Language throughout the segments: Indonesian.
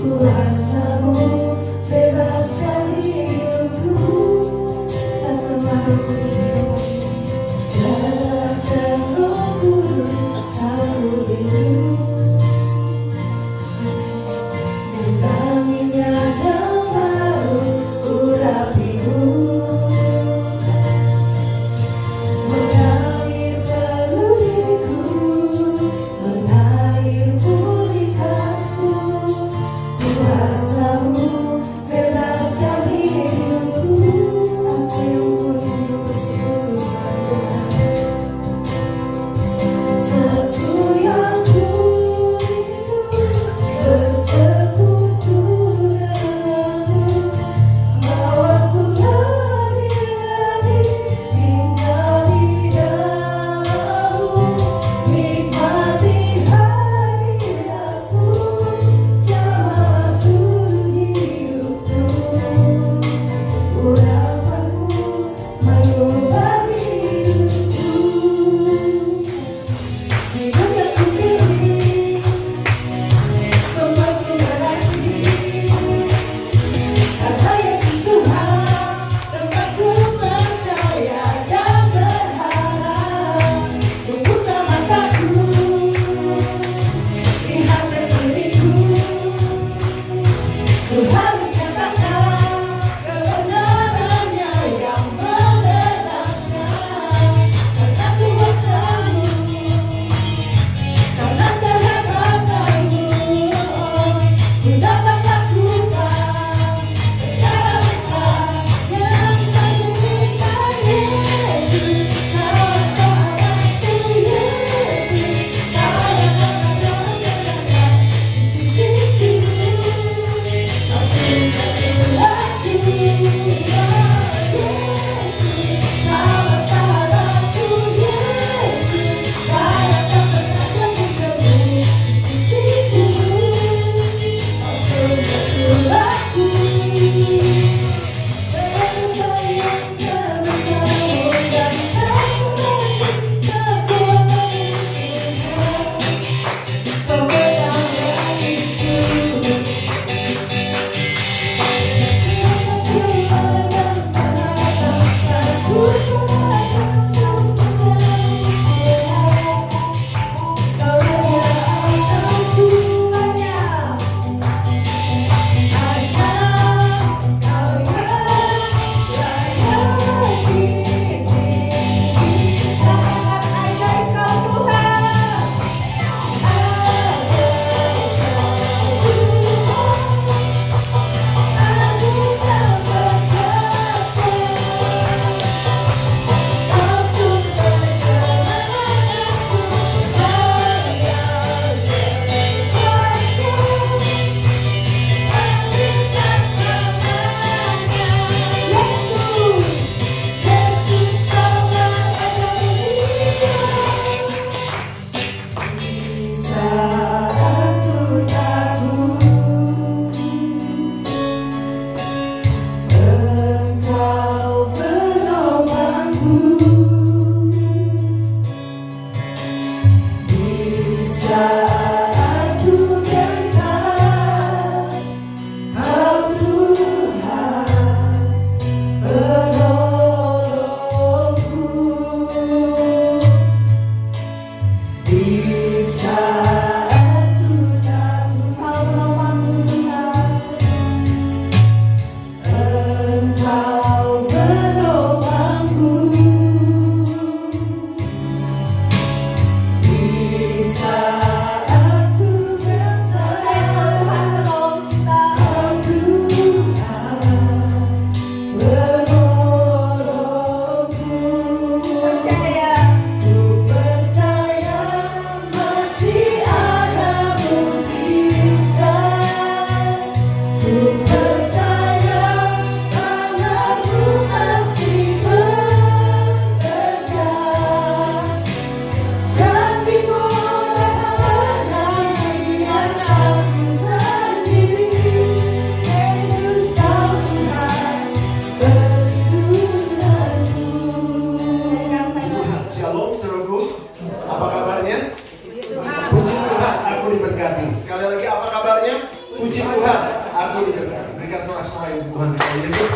Kuasamu bebaskan diri.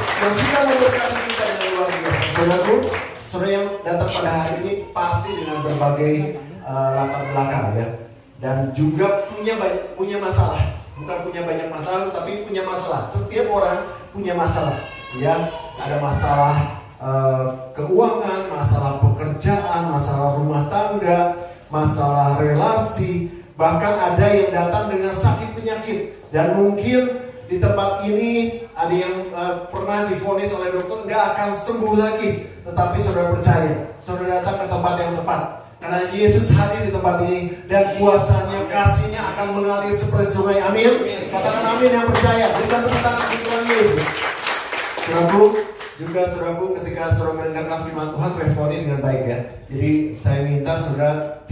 yang sudah memberkati kita dengan luar biasa. Saudaraku, saudara yang datang pada hari ini pasti dengan berbagai latar belakang ya, dan juga punya masalah. Bukan punya banyak masalah, tapi punya masalah. Setiap orang punya masalah, ya. Ada masalah keuangan, masalah pekerjaan, masalah rumah tangga, masalah relasi. Bahkan ada yang datang dengan sakit penyakit. Dan mungkin di tempat ini ada yang pernah divonis oleh dokter nggak akan sembuh lagi. Tetapi saudara percaya, saudara datang ke tempat yang tepat. Karena Yesus hadir di tempat ini dan kuasanya, kasihnya akan mengalir seperti sungai. Amin. Katakan amin yang percaya. Berikan tepuk tangan untuk Tuhan Yesus. Saudaraku, ketika saudara mendengarkan firman Tuhan, responnya dengan baik ya. Jadi saya minta saudara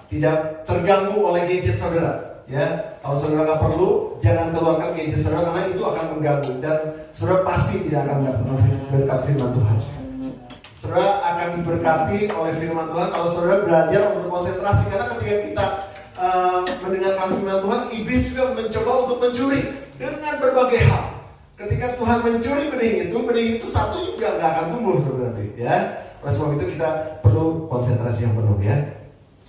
tidak terganggu oleh gadget saudara. Ya, kalau saudara nggak perlu, jangan keluarkan gadget saudara karena itu akan mengganggu dan saudara pasti tidak akan mendapat berkat firman Tuhan. Saudara akan diberkati oleh firman Tuhan kalau saudara belajar untuk konsentrasi, karena ketika kita mendengarkan firman Tuhan, iblis juga mencoba untuk mencuri dengan berbagai hal. Ketika Tuhan mencuri benih itu satu juga nggak akan tumbuh saudara, ya. Oleh sebab itu kita perlu konsentrasi yang penuh ya.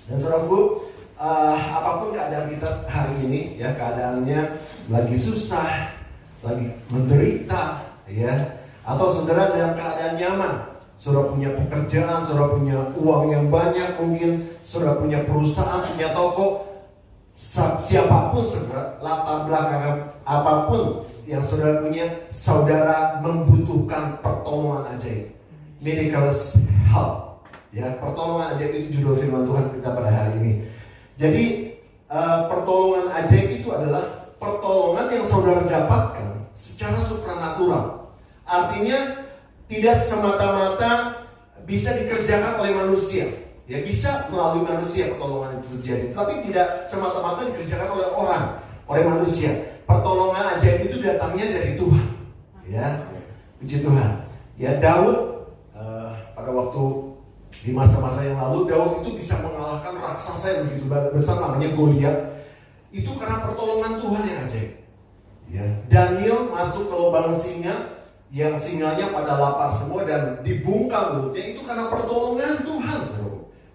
Dan saudaraku, apapun keadaan kita hari ini, ya, keadaannya lagi susah, lagi menderita, ya, atau saudara dalam keadaan nyaman. Saudara punya pekerjaan, saudara punya uang yang banyak, mungkin saudara punya perusahaan, punya toko. Siapapun saudara, latar belakang apapun yang saudara punya, saudara membutuhkan pertolongan ajaib. Miraculous help. Ya, pertolongan ajaib itu judul firman Tuhan kita pada hari ini. Jadi pertolongan ajaib itu adalah pertolongan yang saudara dapatkan secara supranatural. Artinya tidak semata-mata bisa dikerjakan oleh manusia. Ya, bisa melalui manusia pertolongan itu terjadi, tapi tidak semata-mata dikerjakan oleh manusia. Pertolongan ajaib itu datangnya dari Tuhan. Ya, puji Tuhan. Ya, Daud pada waktu di masa-masa yang lalu, Daud itu bisa mengalahkan raksasa yang begitu besar namanya Goliat. Itu karena pertolongan Tuhan yang ajaib. Ya, Daniel masuk ke lubang singa, yang singanya pada lapar semua dan dibungkam mulutnya, itu karena pertolongan Tuhan,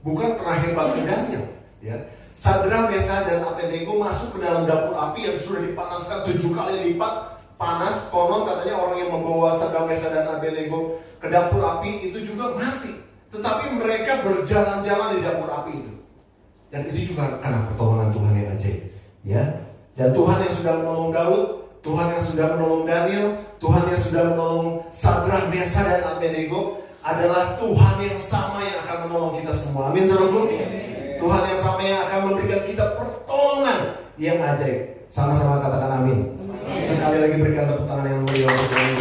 bukan karena hebatnya Daniel. Ya, Sadrak, Mesakh, dan Abednego masuk ke dalam dapur api yang sudah dipanaskan 7 kali lipat panas. Konon katanya orang yang membawa Sadrak, Mesakh, dan Abednego ke dapur api itu juga mati. Tetapi mereka berjalan-jalan di dapur api itu. Dan itu juga karena pertolongan Tuhan yang ajaib. Ya, dan Tuhan yang sudah menolong Daud, Tuhan yang sudah menolong Daniel, Tuhan yang sudah menolong Sadrak, Mesakh, dan Abednego adalah Tuhan yang sama yang akan menolong kita semua. Amin, saudaraku. Tuhan yang sama yang akan memberikan kita pertolongan yang ajaib. Sama-sama katakan amin. Sekali lagi berikan tepuk tangan yang mulia untuk Tuhan.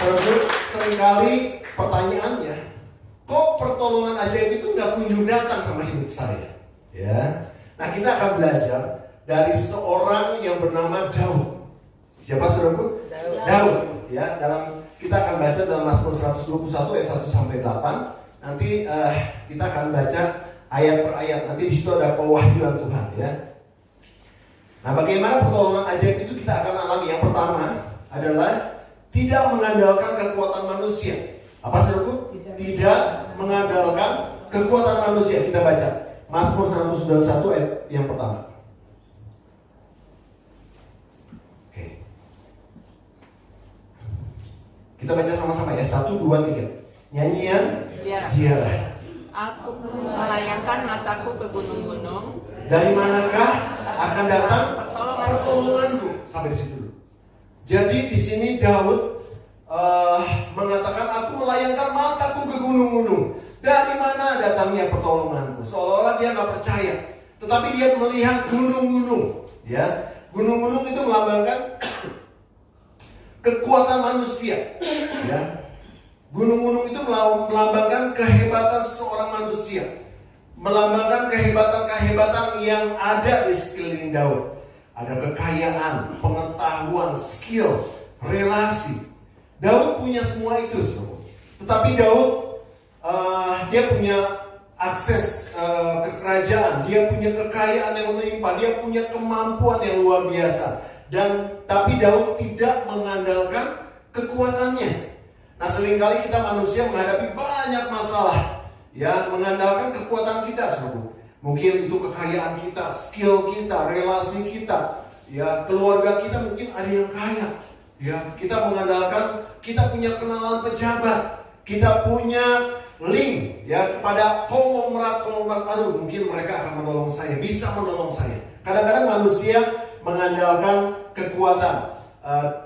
Saudaraku, seringkali pertanyaannya, kok pertolongan ajaib itu nggak kunjung datang sama hidup saya? Ya, nah kita akan belajar dari seorang yang bernama Daud. Siapa saudaraku? Daud. Ya, kita akan baca dalam Mazmur 121 ayat 1 sampai 8. Nanti kita akan baca ayat per ayat. Nanti di situ ada pewahyuan Tuhan, ya. Nah, bagaimana pertolongan ajaib itu kita akan alami? Yang pertama adalah tidak mengandalkan kekuatan manusia. Apa saudaraku? Tidak mengandalkan kekuatan manusia. Kita baca Mazmur 121 ayat yang pertama. Kita baca sama-sama ya, 1, 2, 3. Nyanyian ziarah. Aku melayangkan mataku ke gunung-gunung. Dari manakah akan datang pertolonganku? Sampai di situ dulu. Jadi di sini Daud mengatakan, aku melayangkan mataku ke gunung-gunung. Dari mana datangnya pertolonganku? Seolah-olah dia nggak percaya. Tetapi dia melihat gunung-gunung. Ya, gunung-gunung itu melambangkan kekuatan manusia, ya. Gunung-gunung itu melambangkan kehebatan seorang manusia, melambangkan kehebatan-kehebatan yang ada di sekeliling Daud. Ada kekayaan, pengetahuan, skill, relasi. Daud punya semua itu, tetapi Daud dia punya akses ke kerajaan, dia punya kekayaan yang melimpah, dia punya kemampuan yang luar biasa. Tapi Daud tidak mengandalkan kekuatannya. Nah, seringkali kita manusia menghadapi banyak masalah, ya, mengandalkan kekuatan kita, saudara. Mungkin itu kekayaan kita, skill kita, relasi kita, ya, keluarga kita mungkin ada yang kaya, ya. Kita mengandalkan, kita punya kenalan pejabat, kita punya link, ya, kepada konglomerat, aduh, mungkin mereka akan menolong saya, bisa menolong saya. Kadang-kadang manusia mengandalkan kekuatan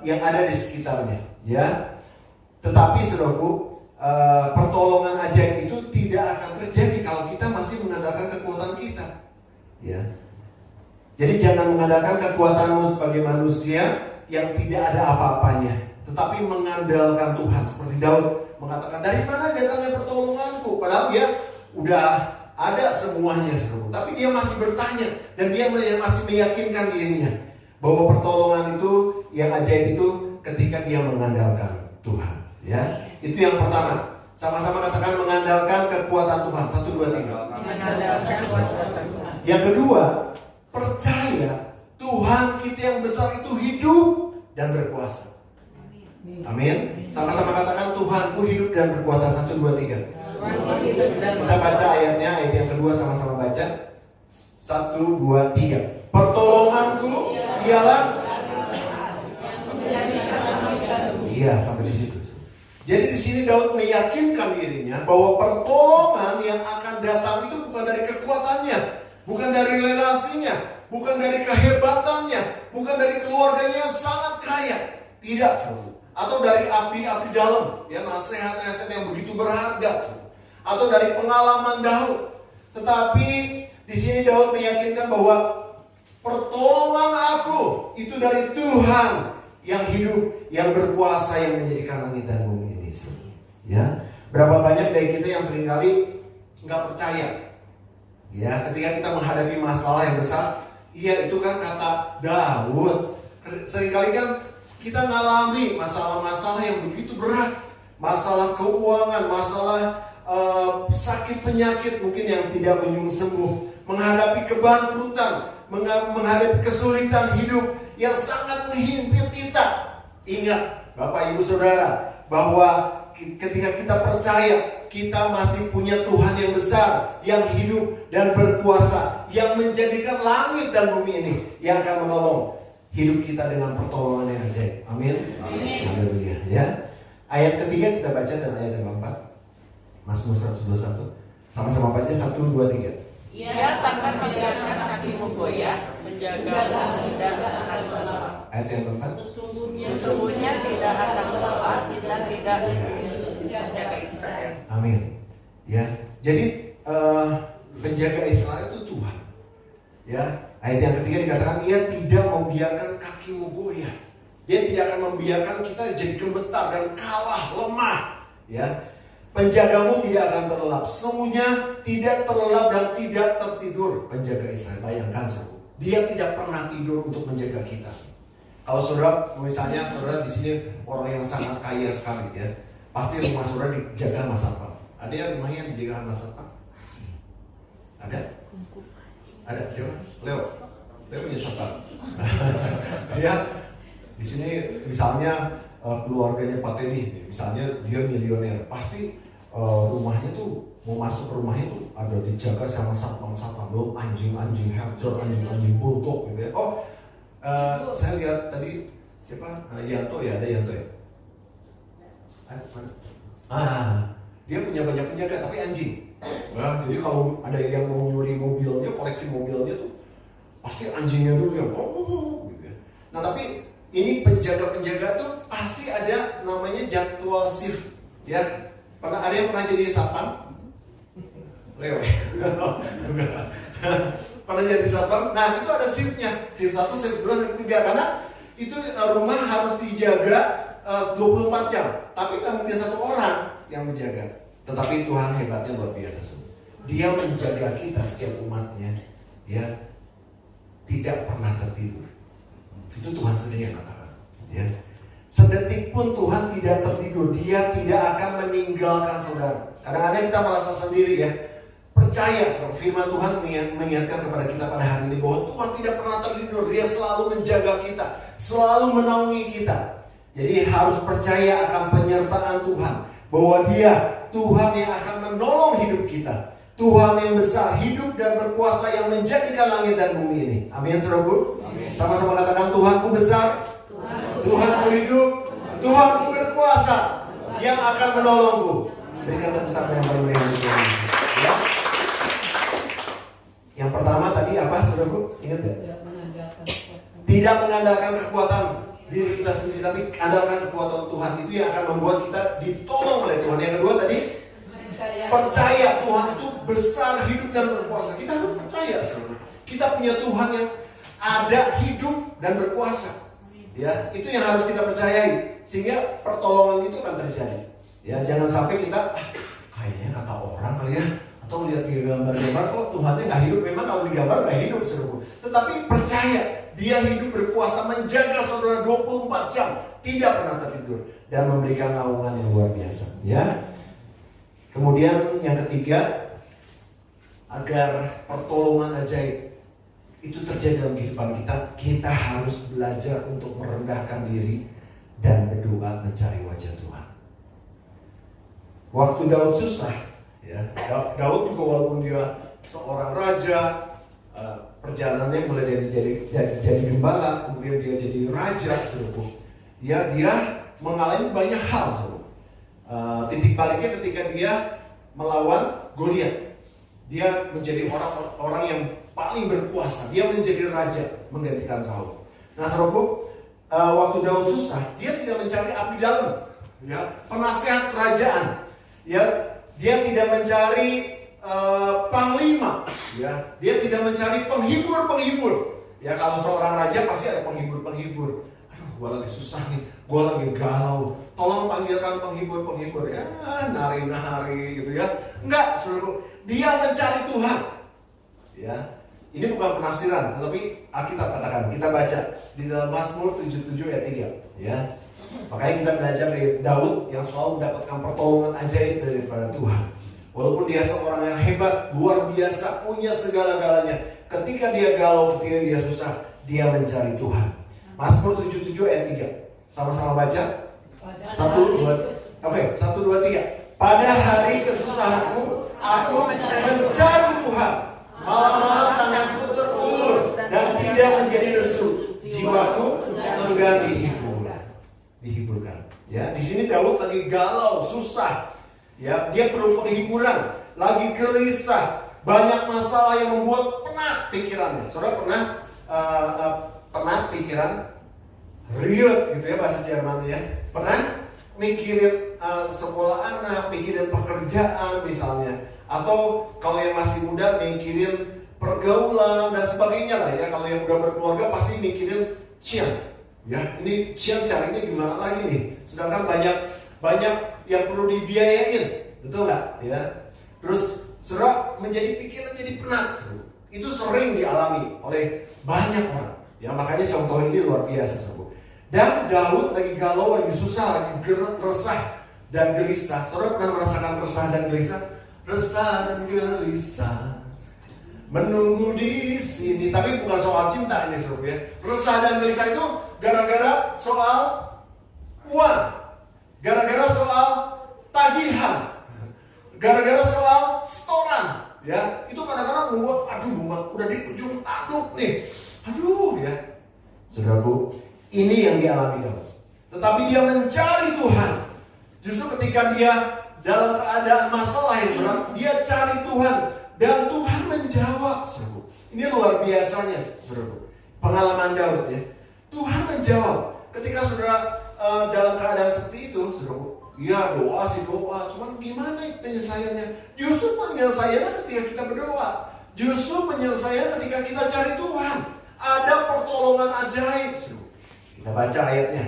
yang ada di sekitarnya, ya. Tetapi saudaraku, pertolongan ajaib itu tidak akan terjadi kalau kita masih mengandalkan kekuatan kita, ya. Jadi jangan mengandalkan kekuatanmu sebagai manusia yang tidak ada apa-apanya, tetapi mengandalkan Tuhan. Seperti Daud mengatakan, dari mana datangnya pertolonganku? Padahal dia udah ada semuanya, saudaraku. Tapi dia masih bertanya dan dia masih meyakinkan dirinya bahwa pertolongan itu yang ajaib itu ketika dia mengandalkan Tuhan. Ya, itu yang pertama. Sama-sama katakan mengandalkan kekuatan Tuhan. 1, 2, 3. Mengandalkan kekuatan Tuhan. Yang kedua, percaya Tuhan kita yang besar itu hidup dan berkuasa. Amin. Sama-sama katakan Tuhanku hidup dan berkuasa. 1, 2, 3. Kita baca ayatnya, ayat yang kedua sama-sama baca. 1, 2, 3. Pertolonganku ialah. Iya, sampai di situ. Jadi di sini Daud meyakinkan dirinya bahwa pertolongan yang akan datang itu bukan dari kekuatannya, bukan dari relasinya, bukan dari kehebatannya, bukan dari keluarganya yang sangat kaya, tidak, saudara. Atau dari abdi-abdi dalam, ya, nasihat-nasihat yang begitu berharga, saudara. Atau dari pengalaman Daud. Tetapi di sini Daud meyakinkan bahwa pertolongan aku itu dari Tuhan yang hidup, yang berkuasa, yang menjadikan langit dan bumi ini. Ya, berapa banyak dari kita yang seringkali nggak percaya, ya, ketika kita menghadapi masalah yang besar. Iya, itu kan kata Daud. Seringkali kan kita ngalami masalah-masalah yang begitu berat, masalah keuangan, masalah sakit penyakit mungkin yang tidak kunjung sembuh, menghadapi kebangkrutan, menghadapi kesulitan hidup yang sangat menghimpit kita. Ingat, Bapak Ibu Saudara, bahwa ketika kita percaya kita masih punya Tuhan yang besar, yang hidup dan berkuasa, yang menjadikan langit dan bumi ini, yang akan menolong hidup kita dengan pertolongan yang ajaib. Amin. Haleluya. Ya. Ayat ketiga kita baca dan ayat yang keempat. Mazmur 121. Sama-sama baca 1, 2, 3. Ia takkan membiarkan kakimu goyah, menjaga tidak akan lelah. Ayat yang keempat. Sesungguhnya tidak akan lelah dan tidak menjaga Israel. Amin. Ya, jadi penjaga Israel itu Tuhan. Ya, ayat yang ketiga dikatakan ia tidak membiarkan kakimu goyah. Dia tidak akan membiarkan kita jadi gemetar dan kalah, lemah. Ya. Penjagamu tidak akan terlelap. Semuanya tidak terlelap dan tidak tertidur. Penjaga Israel, bayangkan saudara, dia tidak pernah tidur untuk menjaga kita. Kalau saudara, misalnya saudara di sini orang yang sangat kaya sekali, ya, pasti rumah saudara dijaga sama satpam. Ada yang rumahnya dijaga sama satpam? Ada? Ada siapa? Leo punya satpam. Ya, di sini misalnya keluarganya Pak Teddy, misalnya dia milioner, pasti rumahnya tuh mau masuk ke rumahnya tuh ada dijaga sama satpam, belum anjing-anjing hamster, anjing-anjing bulldog gitu ya. Oh, saya lihat tadi siapa? Yanto ya, ada Yanto ya. Dia punya banyak penjaga tapi anjing. Nah, jadi kalau ada yang mau nyuri mobilnya, koleksi mobilnya tuh pasti anjingnya dulu yang gitu ya. Nah, tapi ini penjaga-penjaga tuh pasti ada namanya jadwal shift, ya. Ada yang pernah jadi satpam? Leo. Pernah jadi satpam? Nah, itu ada shiftnya. Shift 1, shift 2, shift 3. Karena itu rumah harus dijaga 24 jam. Tapi nggak mungkin satu orang yang menjaga. Tetapi Tuhan hebatnya luar biasa. Dia menjaga kita setiap umatnya, ya, tidak pernah tertidur. Itu Tuhan sendiri yang katakan, ya. Sedetik pun Tuhan tidak tertidur. Dia tidak akan meninggalkan saudara. Kadang-kadang kita merasa sendiri, ya. percaya, firman Tuhan mengingatkan kepada kita pada hari ini bahwa Tuhan tidak pernah tertidur. Dia selalu menjaga kita, selalu menaungi kita. Jadi harus percaya akan penyertaan Tuhan, bahwa Dia Tuhan yang akan menolong hidup kita, Tuhan yang besar, hidup dan berkuasa, yang menjadikan langit dan bumi ini. Amin, saudaraku. Sama-sama katakan, Tuhanku besar, Tuhanku hidup, Tuhanku berkuasa, yang akan menolongku. Berikan tepuk tangan yang bermeriah ya. Yang pertama tadi apa, saudaraku? Ingat ya? Tidak mengandalkan kekuatan diri kita sendiri, tapi andalkan kekuatan Tuhan. Itu yang akan membuat kita ditolong oleh Tuhan. Yang kedua tadi, percaya Tuhan itu besar, hidup dan berkuasa. Kita harus percaya, saudara. Kita punya Tuhan yang ada, hidup dan berkuasa. Ya, itu yang harus kita percayai, sehingga pertolongan itu akan terjadi. Ya, jangan sampai kita kayaknya kata orang kali ya, atau lihat di gambar-gambar kok Tuhannya nggak hidup. Memang kalau di gambar nggak hidup, saudara. Tetapi percaya Dia hidup, berkuasa, menjaga saudara 24 jam, tidak pernah tertidur, dan memberikan naungan yang luar biasa. Ya. Kemudian yang ketiga, agar pertolongan ajaib itu terjadi dalam kehidupan kita, kita harus belajar untuk merendahkan diri dan berdoa mencari wajah Tuhan. Waktu Daud susah, ya, Daud juga walaupun dia seorang raja, perjalanannya mulai dari jadi gembala, kemudian dia jadi raja, ya, dia mengalami banyak hal. Titik baliknya ketika dia melawan Goliat, dia menjadi orang yang paling berkuasa, dia menjadi raja menggantikan Saul. Nah, saudaraku, waktu Daud susah, dia tidak mencari abdi dalam, ya, penasehat kerajaan, ya, dia tidak mencari panglima, ya, dia tidak mencari penghibur. Ya, kalau seorang raja pasti ada penghibur. Aduh, gua lagi susah nih, gua lagi galau, tolong panggilkan penghibur, ya, nari gitu ya. Enggak, saudaraku, dia mencari Tuhan. Ya, ini bukan penafsiran, tetapi Alkitab katakan, kita baca di dalam Mazmur 77 ayat 3, ya. Makanya kita belajar dari Daud yang selalu mendapatkan pertolongan ajaib daripada Tuhan. Walaupun dia seorang yang hebat, luar biasa, punya segala-galanya, ketika dia galau, ketika dia susah, dia mencari Tuhan. Mazmur 77 ayat 3. Sama-sama baca. 1, 2, 3. Pada hari kesusahanku, aku mencari Tuhan. Malam-malam tanganku terulur dan tidak menjadi lesu. Jiwaku enggan dihiburkan. Ya, di sini Daud lagi galau, susah. Ya, dia perlu penghiburan, lagi gelisah, banyak masalah yang membuat penat pikirannya. Saudara pernah penat pikiran, riut gitu ya bahasa Jerman ya. Pernah mikirin sekolah anak, mikirin pekerjaan misalnya, atau kalau yang masih muda mikirin pergaulan dan sebagainya lah ya. Kalau yang udah berkeluarga pasti mikirin cian. Ya, ini cian carinya gimana lagi nih? Sedangkan banyak yang perlu dibiayain, betul nggak? Ya. Terus saudara pikiran jadi penat. Itu sering dialami oleh banyak orang. Ya, makanya contoh ini luar biasa, saudara. Dan Daud lagi galau, lagi susah, lagi resah dan gelisah. Saudara pernah merasakan resah dan gelisah? Resah dan gelisah menunggu di sini. Tapi bukan soal cinta ini, saudara ya. Resah dan gelisah itu gara-gara soal uang, gara-gara soal tagihan, gara-gara soal setoran, ya. Itu kadang-kadang membuat, udah di ujung tanduk nih, ya. Saudaraku, ini yang dialami Daud. Tetapi dia mencari Tuhan. Justru ketika dia dalam keadaan masalah yang berat, dia cari Tuhan dan Tuhan menjawab, saudaraku. Ini luar biasanya, saudaraku. Pengalaman Daud ya. Tuhan menjawab ketika saudara dalam keadaan seperti itu, saudaraku. Ya, doa, cuman gimana penyelesaiannya? Justru penyelesaiannya ketika kita berdoa. Justru penyelesaiannya ketika kita cari Tuhan. Ada pertolongan ajaib, saudaraku. Kita baca ayatnya.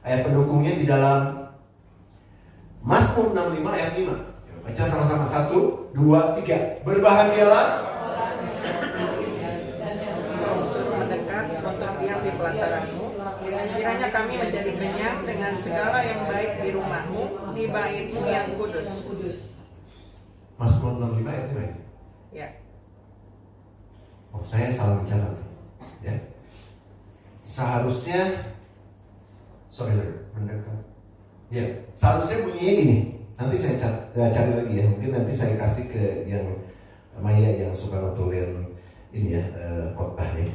Ayat pendukungnya di dalam Mazmur 65 ayat 5. Baca sama-sama. 1, 2, 3. Berbahagialah mendekat untuk diam di pelataranmu. Kiranya kami menjadi kenyang dengan segala yang baik di rumahmu, di baitmu yang kudus. Mazmur 65 ayat 5. Ya. Oh, saya salah mencatat. Ya. Seharusnya mendekat. Ya, seharusnya bunyinya gini. Nanti saya cari lagi ya. Mungkin nanti saya kasih ke yang Maya yang suka notulen ini ya, khotbah ya.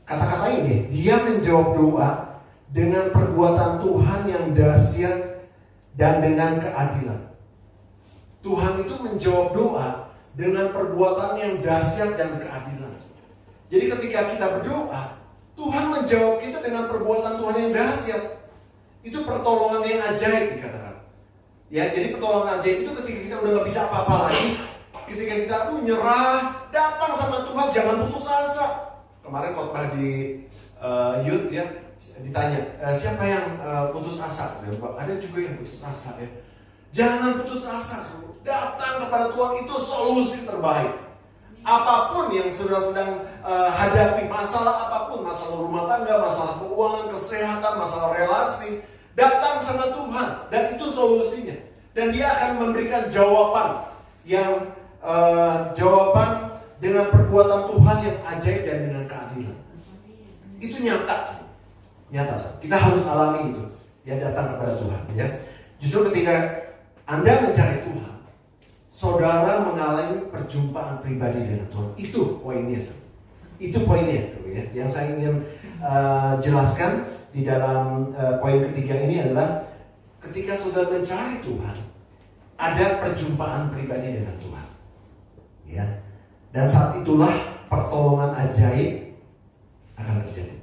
Kata-kata ini, dia menjawab doa dengan perbuatan Tuhan yang dahsyat dan dengan keadilan. Tuhan itu menjawab doa dengan perbuatan yang dahsyat dan keadilan. Jadi ketika kita berdoa, Tuhan menjawab kita dengan perbuatan Tuhan yang dahsyat. Itu pertolongan yang ajaib dikatakan. Ya, jadi pertolongan ajaib itu ketika kita udah gak bisa apa-apa lagi, ketika kita nyerah, datang sama Tuhan, jangan putus asa. Kemarin khotbah di youth ya, ditanya siapa yang putus asa? Ada juga yang putus asa ya. Jangan putus asa, datang kepada Tuhan, itu solusi terbaik. Apapun yang saudara sedang hadapi, masalah apapun, masalah rumah tangga, masalah keuangan, kesehatan, masalah relasi, datang sama Tuhan dan itu solusinya. Dan Dia akan memberikan jawaban yang jawaban dengan perbuatan Tuhan yang ajaib dan dengan keadilan. Itu nyata. Kita harus alami itu. Ya, datang kepada Tuhan. Ya, justru ketika Anda mencari Tuhan, saudara mengalami perjumpaan pribadi dengan Tuhan. Itu poinnya. Itu poinnya. Ya. Yang saya ingin jelaskan di dalam poin ketiga ini adalah ketika saudara mencari Tuhan, ada perjumpaan pribadi dengan Tuhan. Ya. Dan saat itulah pertolongan ajaib akan terjadi.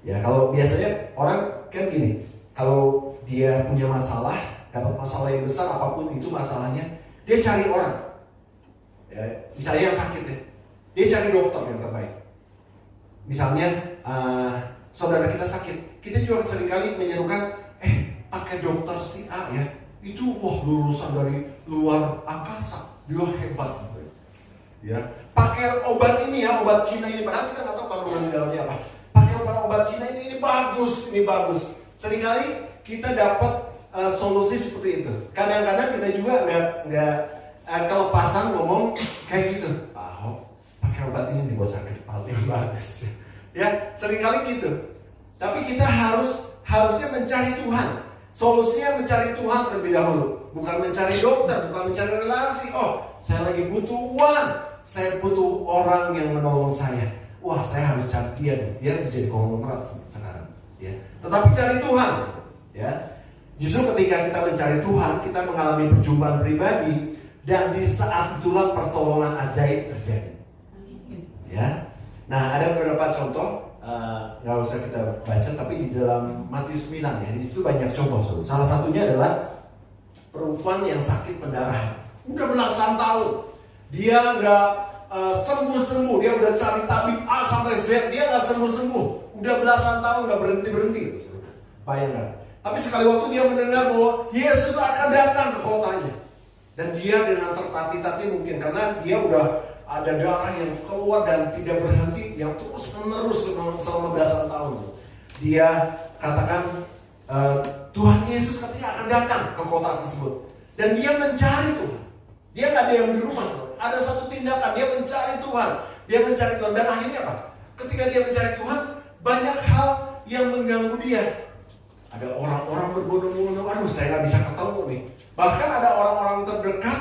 Ya, kalau biasanya orang kan gini, kalau dia punya masalah, dapat masalah yang besar apapun itu masalahnya, dia cari orang. Ya, misalnya yang sakit ya, dia cari dokter yang terbaik. Misalnya saudara kita sakit, kita juga seringkali menyerukan, pakai dokter si A ya, itu lulusan dari luar angkasa, dia hebat. Ya, pakai obat ini ya, obat Cina ini, padahal kita nggak tahu kandungan di dalamnya apa. Pakai obat Cina ini bagus. Seringkali kita dapat solusi seperti itu. Kadang-kadang kita juga nggak kelepasan ngomong kayak gitu. Pakai obat ini dibuat sakit kepala yang bagus. Ya, seringkali gitu. Tapi kita harusnya mencari Tuhan. Solusinya mencari Tuhan terlebih dahulu, bukan mencari dokter, bukan mencari relasi. Saya lagi butuh uang, saya butuh orang yang menolong saya. Saya harus cari dia menjadi konglomerat sekarang. Ya, tetapi cari Tuhan. Ya, justru ketika kita mencari Tuhan, kita mengalami perjumpaan pribadi, dan di saat itulah pertolongan ajaib terjadi. Ya, nah ada beberapa contoh. Nggak usah kita baca, tapi di dalam Matius 9 ya, di situ banyak contoh. Salah satunya adalah perempuan yang sakit pendarahan, udah belasan tahun, dia nggak sembuh-sembuh, dia udah cari tabib A sampai Z, dia nggak sembuh-sembuh, udah belasan tahun nggak berhenti. Bayangkan. Tapi sekali waktu dia mendengar bahwa Yesus akan datang ke kotanya, dan dia dengan tertati-tati mungkin karena dia udah ada darah yang keluar dan tidak berhenti, yang terus menerus selama belasan tahun. Dia katakan Tuhan Yesus katanya akan datang ke kota tersebut, dan dia mencari Tuhan. Dia nggak diam di rumah. Ada satu tindakan, dia mencari Tuhan. Dan akhirnya apa? Ketika dia mencari Tuhan, banyak hal yang mengganggu dia. Ada orang-orang berbondong-bondong, saya nggak bisa ketemu nih. Bahkan ada orang-orang terdekat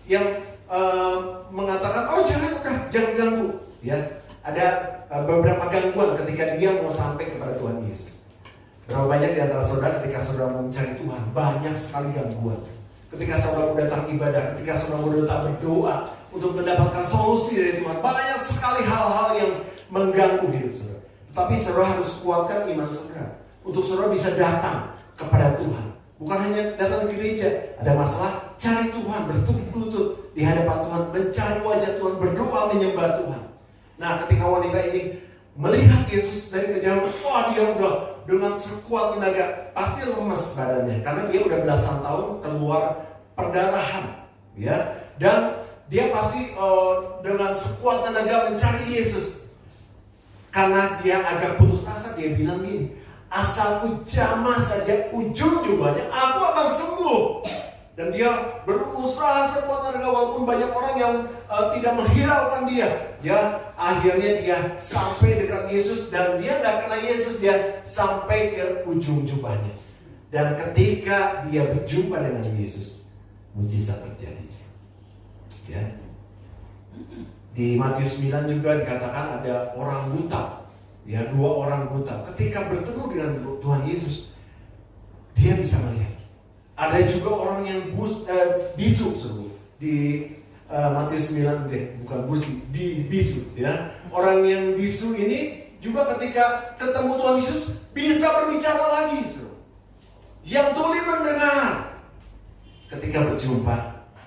yang mengatakan, jangan ganggu. Ya, ada beberapa gangguan ketika dia mau sampai kepada Tuhan Yesus. Berapa banyak di antara saudara ketika saudara mau mencari Tuhan, banyak sekali gangguan. Ketika saudara mau datang ibadah, ketika saudara mau datang berdoa untuk mendapatkan solusi dari Tuhan, banyak sekali hal-hal yang mengganggu hidup saudara. Tetapi saudara harus kuatkan iman saudara untuk saudara bisa datang kepada Tuhan. Bukan hanya datang ke gereja, ada masalah, cari Tuhan, bertumpuk lutut di hadapan Tuhan, mencari wajah Tuhan, berdoa menyembah Tuhan. Nah, ketika wanita ini melihat Yesus dari kejauhan, dia udah dengan sekuat tenaga, pasti lemes badannya, karena dia udah belasan tahun keluar perdarahan, ya. Dan dia pasti dengan sekuat tenaga mencari Yesus. Karena dia agak putus asa, dia bilang gini, asal ku jamah saja ujung jubahnya, aku akan sembuh. Dan dia berusaha sekuat tenaga walaupun banyak orang yang tidak menghiraukan dia. Ya, akhirnya dia sampai dekat Yesus dan dia nggak kena Yesus, dia sampai ke ujung jubahnya. Dan ketika dia berjumpa dengan Yesus, mujizat terjadi. Ya. Di Matius 9 juga dikatakan ada orang buta. Ya, 2 orang buta. Ketika bertemu dengan Tuhan Yesus, dia bisa melihat. Ada juga orang yang bisu di Matius 9 bukan bisu ya. Orang yang bisu ini juga ketika ketemu Tuhan Yesus bisa berbicara lagi. Yang tuli mendengar ketika berjumpa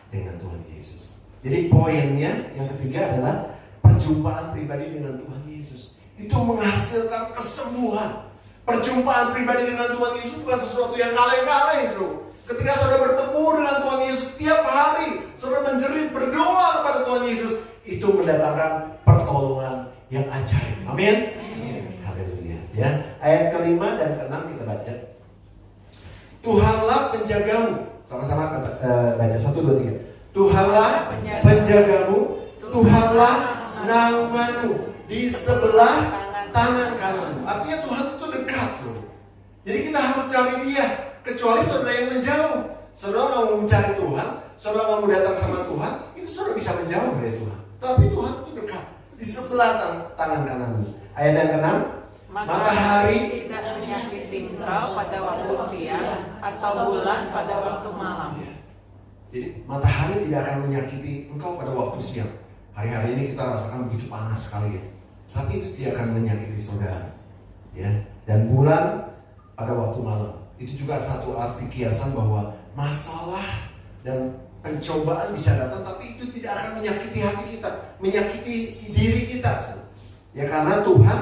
dengan Tuhan Yesus. Jadi poinnya yang ketiga adalah perjumpaan pribadi dengan Tuhan Yesus. Itu menghasilkan kesembuhan. Perjumpaan pribadi dengan Tuhan Yesus bukan sesuatu yang kaleng-kaleng, Ketika saudara bertemu dengan Tuhan Yesus tiap hari, saudara menjerit berdoa kepada Tuhan Yesus, itu mendatangkan pertolongan yang ajaib. Amin. Haleluya. Ya, ayat kelima dan keenam kita baca. Tuhanlah penjagamu. Sama-sama baca 1, 2, 3. Tuhanlah penjagamu, Tuhanlah naunganmu di sebelah tangan kananmu. Artinya Tuhan itu dekat, Jadi kita harus cari Dia. Kecuali saudara yang menjauh. Saudara nggak mau mencari Tuhan, saudara nggak mau datang sama Tuhan, itu saudara bisa menjauh dari Tuhan. Tapi Tuhan itu dekat, di sebelah tangan kananmu. Ayat yang ke-6. Matahari tidak menyakiti engkau pada waktu siang atau bulan pada waktu malam. Ya. Jadi matahari tidak akan menyakiti engkau pada waktu siang. Hari-hari ini kita rasakan begitu panas sekali ya. Tapi itu tidak akan menyakiti saudara. Ya. Dan bulan pada waktu malam. Itu juga satu arti kiasan bahwa masalah dan pencobaan bisa datang, tapi itu tidak akan menyakiti hati kita, menyakiti diri kita. Ya, karena Tuhan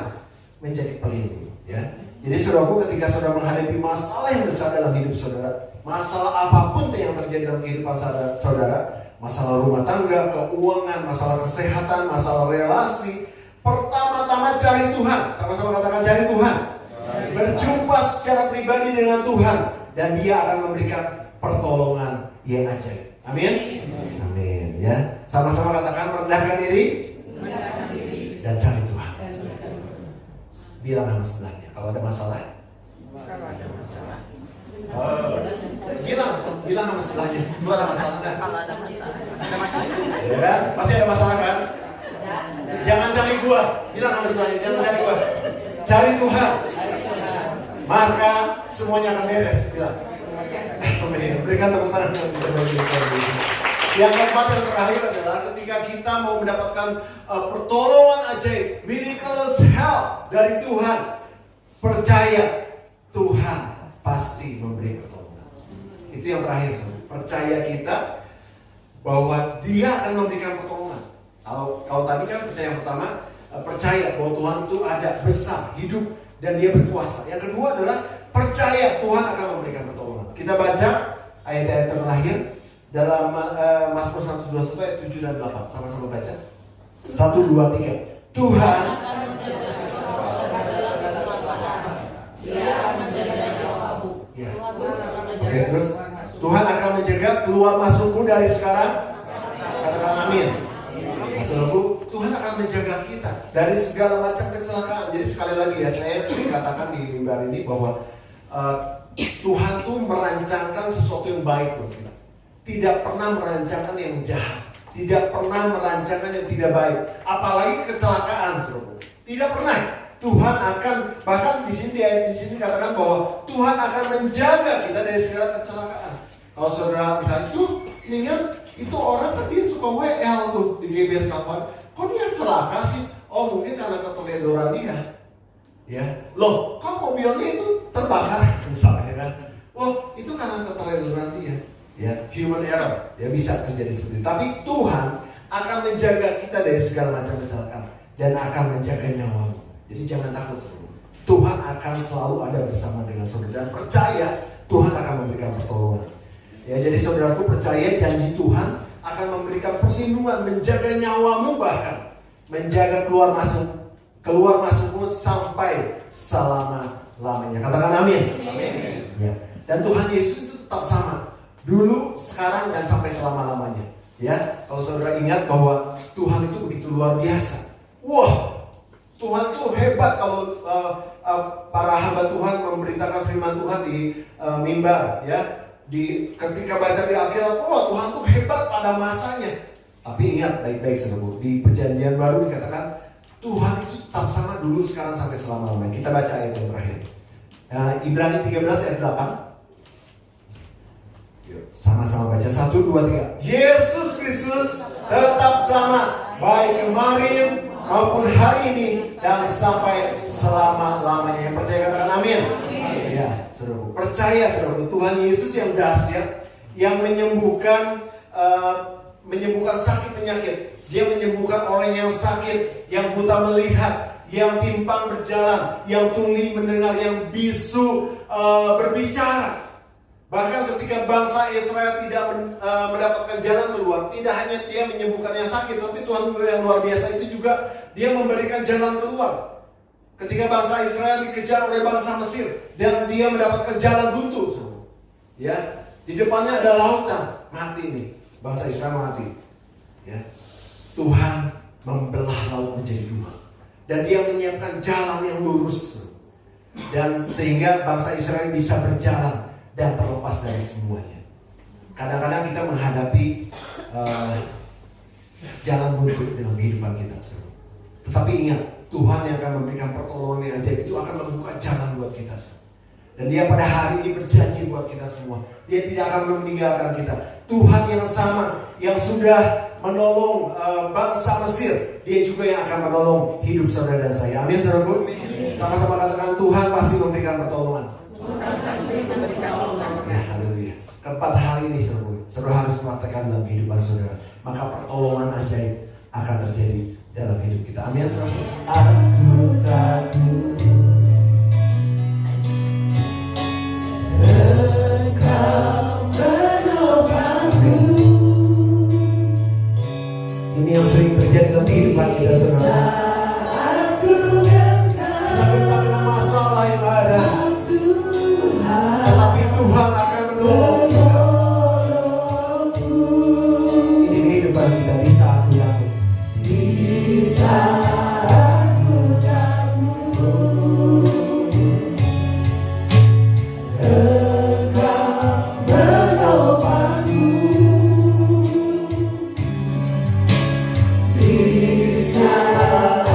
menjadi pelindung. Ya. Jadi saudaraku, ketika saudara menghadapi masalah yang besar dalam hidup saudara, masalah apapun yang terjadi dalam kehidupan saudara, masalah rumah tangga, keuangan, masalah kesehatan, masalah relasi, pertama-tama cari Tuhan. Sama-sama katakan cari Tuhan. Berjumpa secara pribadi dengan Tuhan, dan Dia akan memberikan pertolongan yang ajaib. Amin. Amin. Ya, sama-sama katakan rendahkan diri dan cari Tuhan. Bilang sama sebelahnya kalau ada masalah. Bilang sama sebelahnya. Lu ada masalah nggak? Kalau ada masalah. Ya kan? Pasti ada masalah kan? Jangan cari gua. Bilang sama sebelahnya, jangan cari gua. Cari Tuhan. Maka semuanya akan beres. Bilang. Berikan tepuk tangan. Yang keempat dan terakhir adalah ketika kita mau mendapatkan pertolongan ajaib, miraculous help dari Tuhan, percaya Tuhan pasti memberi pertolongan. Itu yang terakhir, percaya kita bahwa Dia akan memberikan pertolongan. Kalau tadi kan percaya yang pertama, percaya bahwa Tuhan itu ada, besar, hidup, dan Dia berkuasa. Yang kedua adalah percaya Tuhan akan memberikan pertolongan. Kita baca ayat-ayat terakhir dalam Mazmur 121 ayat 7 dan 8. Sama-sama baca. 1, 2, 3. Tuhan ya. Oke, terus Tuhan akan menjaga keluar masukmu dari sekarang. Katakan amin. Maksudku, Tuhan akan menjaga kita dari segala macam kecelakaan. Jadi sekali lagi ya, saya sering katakan di mimbar ini bahwa Tuhan tuh merancangkan sesuatu yang baik buat kita. Tidak pernah merancangkan yang jahat, tidak pernah merancangkan yang tidak baik, apalagi kecelakaan, saudara. Tidak pernah. Tuhan akan, bahkan di sini ayat di sini katakan bahwa Tuhan akan menjaga kita dari segala kecelakaan. Kalau saudara misalnya tuh ingat itu orang kan dia suka WL tuh di GBS kapan, kok dia celaka sih? Oh mungkin karena keteledoran dia. Ya, loh, kok mobilnya itu terbakar misalnya kan? Wah, itu karena keteledoran dia. Ya, human error, ya bisa terjadi seperti itu. Tapi Tuhan akan menjaga kita dari segala macam kecelakaan dan akan menjaga nyawamu. Jadi jangan takut, saudara. Tuhan akan selalu ada bersama dengan saudara dan percaya Tuhan akan memberikan pertolongan. Ya, jadi saudaraku percaya janji Tuhan akan memberikan perlindungan, menjaga nyawamu, bahkan menjaga keluar masukmu sampai selama-lamanya. Katakan amin. Amin. Ya. Dan Tuhan Yesus itu tetap sama. Dulu, sekarang dan sampai selama-lamanya. Ya, kalau saudara ingat bahwa Tuhan itu begitu luar biasa. Wah, Tuhan itu hebat. Kalau para hamba Tuhan memberitakan firman Tuhan di mimbar, ya, ketika baca di Alkitab, wah Tuhan tuh hebat pada masanya. Tapi ingat baik-baik saudara, di Perjanjian Baru dikatakan Tuhan itu tetap sama dulu, sekarang sampai selama-lamanya. Kita baca ayat yang terakhir. Ibrani 13 ayat 8. Yuk, sama-sama baca 1, 2, 3. Yesus Kristus tetap sama, baik kemarin maupun hari ini dan sampai selama-lamanya. Yang percaya katakan amin. Ya, saudaraku, percaya saudaraku, Tuhan Yesus yang dahsyat, yang menyembuhkan sakit penyakit. Dia menyembuhkan orang yang sakit, yang buta melihat, yang timpang berjalan, yang tuli mendengar, yang bisu berbicara. Bahkan ketika bangsa Israel tidak mendapatkan jalan keluar, tidak hanya dia menyembuhkan yang sakit, tapi Tuhan yang luar biasa itu juga dia memberikan jalan keluar. Ketika bangsa Israel dikejar oleh bangsa Mesir dan dia mendapatkan jalan buntu, ya, di depannya ada lautan, mati nih, bangsa Israel mati. Ya, Tuhan membelah laut menjadi dua dan dia menyiapkan jalan yang lurus, dan sehingga bangsa Israel bisa berjalan dan terlepas dari semuanya. Kadang-kadang kita menghadapi jalan buntu dalam kehidupan kita. Tetapi ingat, Tuhan yang akan memberikan pertolongan yang ajaib itu akan membuka jalan buat kita. Dan dia pada hari ini berjanji buat kita semua. Dia tidak akan meninggalkan kita. Tuhan yang sama, yang sudah menolong bangsa Mesir, dia juga yang akan menolong hidup saudara dan saya. Amin saudaraku. Sama-sama katakan, Tuhan pasti memberikan pertolongan. Ya, haleluya. Keempat hal ini saudara harus praktekkan dalam kehidupan saudara, maka pertolongan ajaib akan terjadi dalam hidup kita. Amin saudara. Aku takut Engkau menopangku. Ini yang sering terjadi dalam kehidupan kita saudara. Kita gentar dengan masalah yang ada, tetapi Tuhan akan menolong kita. Ini kehidupan kita di saat takut. Di saat aku takut, Engkau menopangku. Di saat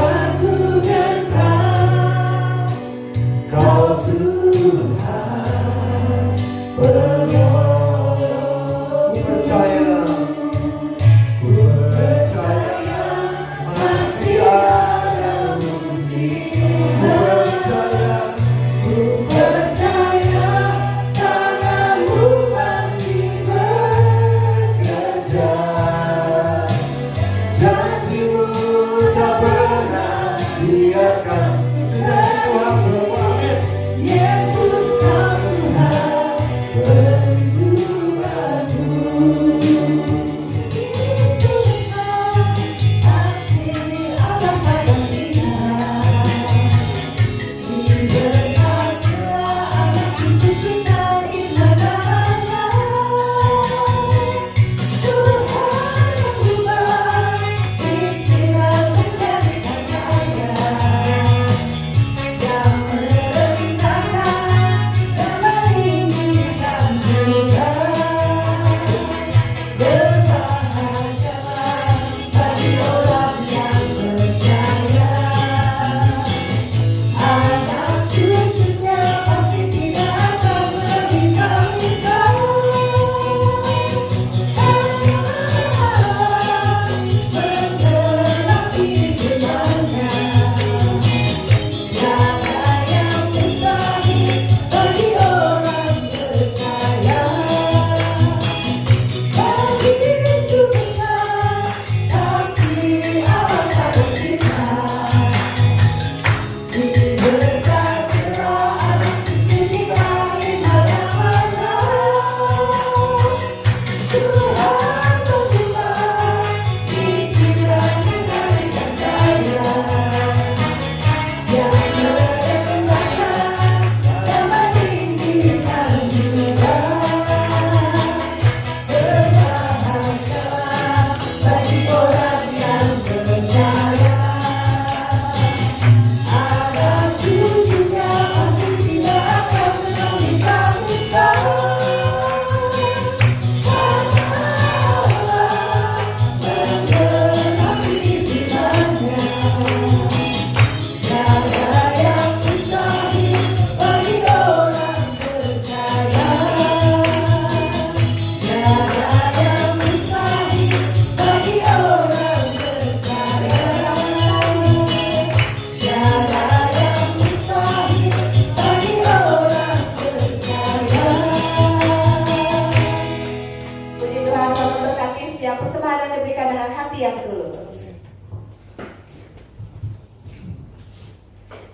yang tulus.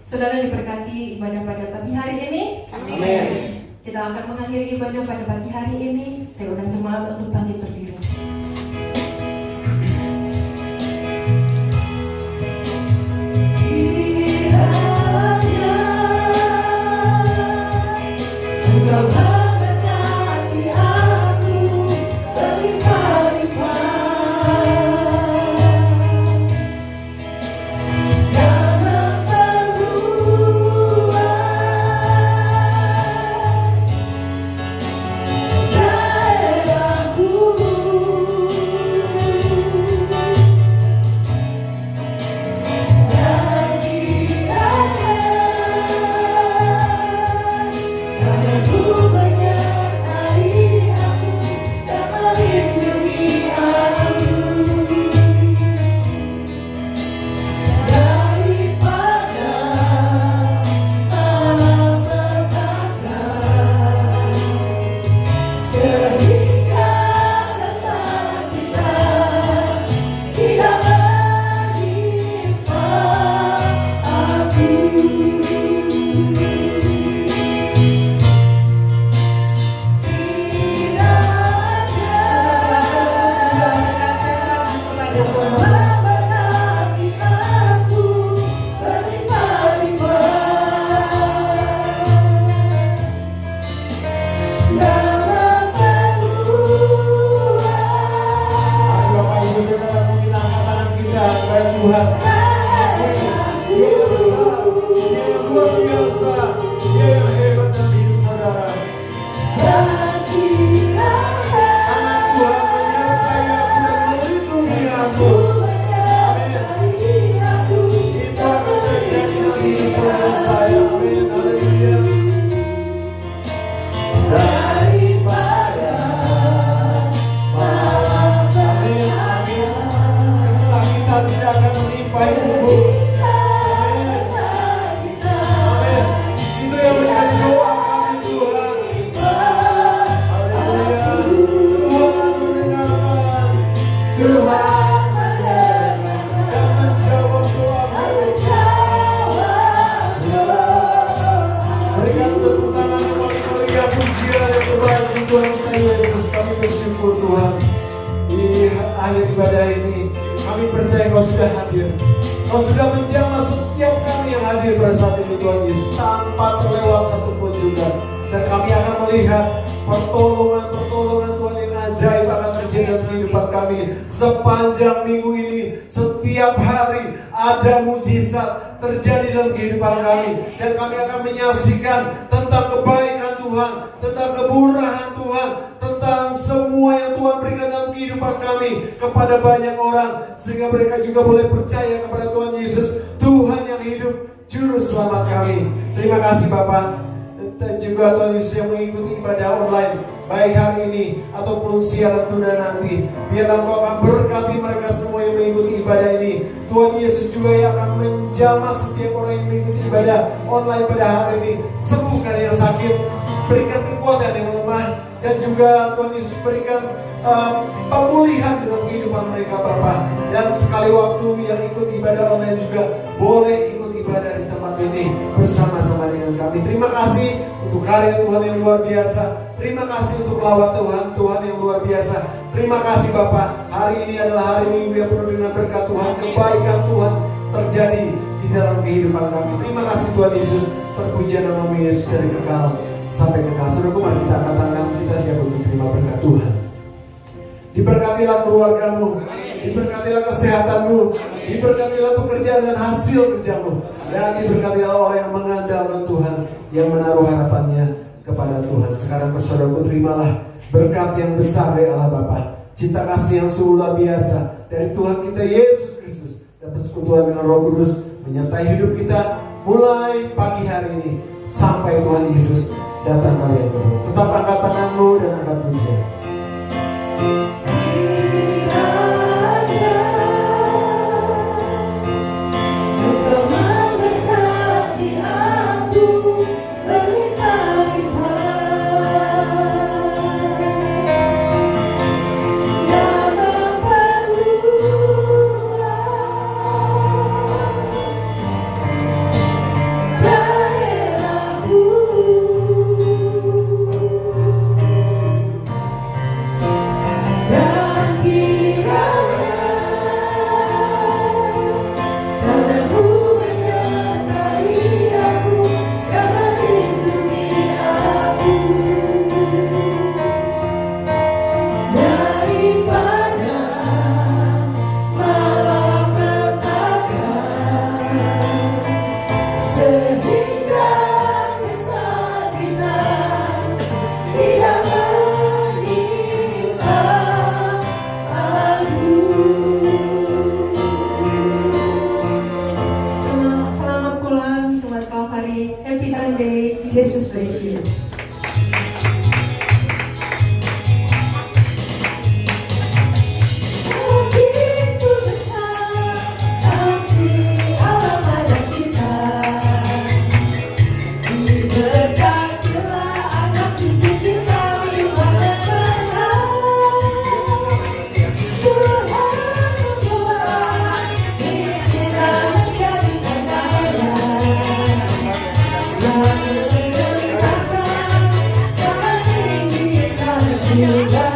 Saudara diberkati ibadah pada pagi hari ini. Amin. Kita akan mengakhiri ibadah pada pagi hari ini. Saya undang jemaat untuk bangkit berdiri. Sepanjang minggu ini, setiap hari ada mujizat terjadi dalam kehidupan kami, dan kami akan menyaksikan tentang kebaikan Tuhan, tentang kemurahan Tuhan, tentang semua yang Tuhan berikan dalam kehidupan kami kepada banyak orang, sehingga mereka juga boleh percaya kepada Tuhan Yesus, Tuhan yang hidup, Juru Selamat kami. Terima kasih Bapak, dan juga Tuhan Yesus yang mengikuti ibadah online, baik hari ini ataupun siaran tunda nanti. Biarlah Engkau akan berkati mereka semua yang mengikuti ibadah ini. Tuhan Yesus juga yang akan menjamah setiap orang yang mengikuti ibadah online pada hari ini. Sembuhkan yang sakit, berikan kekuatan yang lemah, dan juga Tuhan Yesus berikan pemulihan dalam kehidupan mereka Bapa. Dan sekali waktu yang ikut ibadah online juga boleh ikut ibadah di tempat ini bersama-sama dengan kami. Terima kasih untuk karya Tuhan yang luar biasa. Terima kasih untuk lawat Tuhan yang luar biasa. Terima kasih Bapak. Hari ini adalah hari Minggu yang penuh dengan berkat Tuhan, kebaikan Tuhan terjadi di dalam kehidupan kami. Terima kasih Tuhan Yesus. Terpuji nama Yesus dari kekal sampai kekal. Saudaraku, mari kita angkat tangan, kita siap untuk terima berkat Tuhan. Diberkatilah keluargamu, diberkatilah kesehatanmu, diberkatilah pekerjaan dan hasil kerjamu, dan diberkatilah orang yang mengandalkan Tuhan, yang menaruh harapannya kepada Tuhan. Sekarang saudaraku, terimalah berkat yang besar dari Allah Bapa, cinta kasih yang luar biasa dari Tuhan kita Yesus Kristus, dan persekutuan dengan Roh Kudus menyertai hidup kita mulai pagi hari ini sampai Tuhan Yesus datang kali yang kedua. Tetap angkat tanganmu dan angkat pujian. Nama perlu cinta